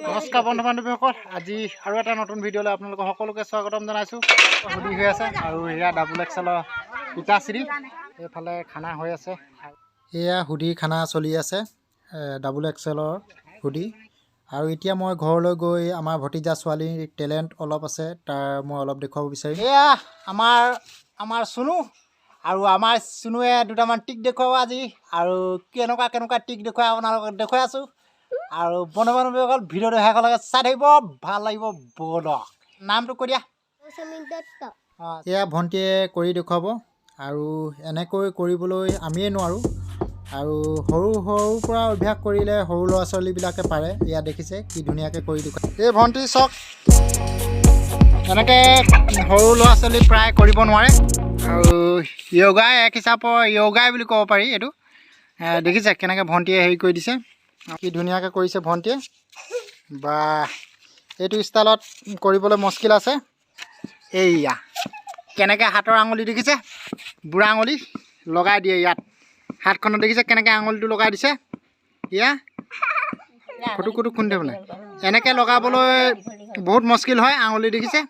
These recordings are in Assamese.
নমস্কাৰ বন্ধু বান্ধৱীসকল, আজি আৰু এটা নতুন ভিডিঅ'লৈ আপোনালোকক সকলোকে স্বাগতম জনাইছোঁ। হুডি হৈ আছে আৰু এয়া ডাবল এক্সেলৰ পিতাশ্ৰী, এইফালে খানা হৈ আছে। এয়া হুডি খানা চলি আছে, ডাবল এক্সেলৰ হুডি। আৰু এতিয়া মই ঘৰলৈ গৈ আমাৰ ভতিজা ছোৱালীৰ টেলেণ্ট অলপ আছে, তাৰ মই অলপ দেখুৱাব বিচাৰিম। এয়া আমাৰ চুনু, আৰু আমাৰ চুনুৱে দুটামান টিক দেখুৱাব আজি, আৰু কেনেকুৱা টিক দেখুৱাই আপোনালোকক দেখুৱাই আছোঁ। আৰু বন্ধু বান্ধৱীসকল ভিডিঅ'টো শেষলৈকে চাই থাকিব, ভাল লাগিব ব'লক। নামটো কৈ দিয়া। এয়া ভণ্টিয়ে কৰি দেখুৱাব, আৰু এনেকৈ কৰিবলৈ আমিয়ে নোৱাৰোঁ। আৰু সৰুৰ পৰা অভ্যাস কৰিলে সৰু ল'ৰা ছোৱালীবিলাকে পাৰে। এয়া দেখিছে কি ধুনীয়াকৈ কৰি দেখুৱায়। এই ভণ্টি চাওক, এনেকৈ সৰু ল'ৰা ছোৱালী প্ৰায় কৰিব নোৱাৰে। আৰু য়োগাই এক হিচাপৰ য়োগাই বুলি ক'ব পাৰি এইটো। দেখিছে কেনেকৈ ভণ্টিয়ে হেৰি কৰি দিছে, কি ধুনীয়াকৈ কৰিছে ভণ্টিয়ে। বা এইটো ষ্টাইলত কৰিবলৈ মুস্কিল আছে। এইয়া কেনেকৈ হাতৰ আঙুলি দেখিছে, বুঢ়া আঙুলি লগাই দিয়ে ইয়াত। হাতখনত দেখিছে কেনেকৈ আঙুলিটো লগাই দিছে। এয়া খুটুক খুন্দি পেলাই এনেকৈ লগাবলৈ বহুত মুস্কিল হয় আঙুলি, দেখিছে।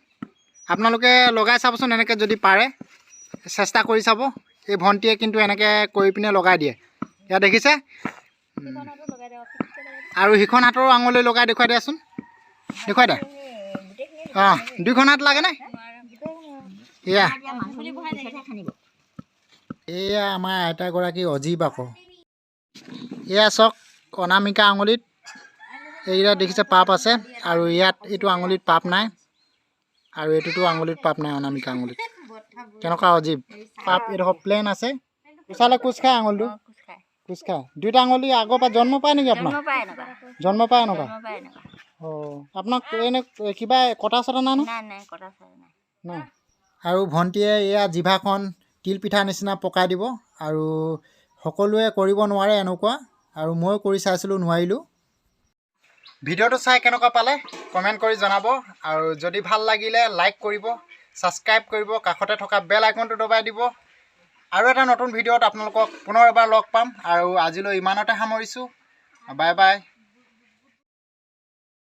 আপোনালোকে লগাই চাবচোন, এনেকৈ যদি পাৰে চেষ্টা কৰি চাব। এই ভণ্টিয়ে কিন্তু এনেকৈ কৰি পিনে লগাই দিয়ে। এয়া দেখিছে। আৰু সিখন হাতৰ আঙুলি লগাই দেখুৱাই দিয়াচোন, দেখুৱাই দিয়া। অঁ, দুইখন হাত লাগে নাই? এয়া আমাৰ আইতাগৰাকী অজীৱ আকৌ। এয়া চাওক, অনামিকা আঙুলিত এইকেইটা দেখিছে পাপ আছে, আৰু ইয়াত এইটো আঙুলিত পাপ নাই, আৰু এইটোতো আঙুলিত পাপ নাই। অনামিকা আঙুলিত কেনেকুৱা অজীৱ পাপ, এইডোখৰ প্লেন আছে। কোচালে কোচ খায় আঙুলিটো, কোচ খায়। দুইটা আঙুলি আগৰ পৰা জন্ম পায় নেকি আপোনাৰ? জন্ম পায় এনেকুৱা? অঁ, আপোনাক এনে কিবা কটা চটা নাই ন? নাই। আৰু ভণ্টিয়ে এয়া জিভাখন তিল পিঠা নিচিনা পকাই দিব, আৰু সকলোৱে কৰিব নোৱাৰে এনেকুৱা, আৰু ময়ো কৰি চাইছিলোঁ, নোৱাৰিলোঁ। ভিডিঅ'টো চাই কেনেকুৱা পালে কমেণ্ট কৰি জনাব, আৰু যদি ভাল লাগিলে লাইক কৰিব, ছাবস্ক্ৰাইব কৰিব, কাষতে থকা বেল আইকনটো দবাই দিব। আৰু এটা নতুন ভিডিঅ'ত আপোনালোকক পুনৰ এবাৰ লগ পাম, আৰু আজিলৈ ইমানতে সামৰিছোঁ। Bye bye.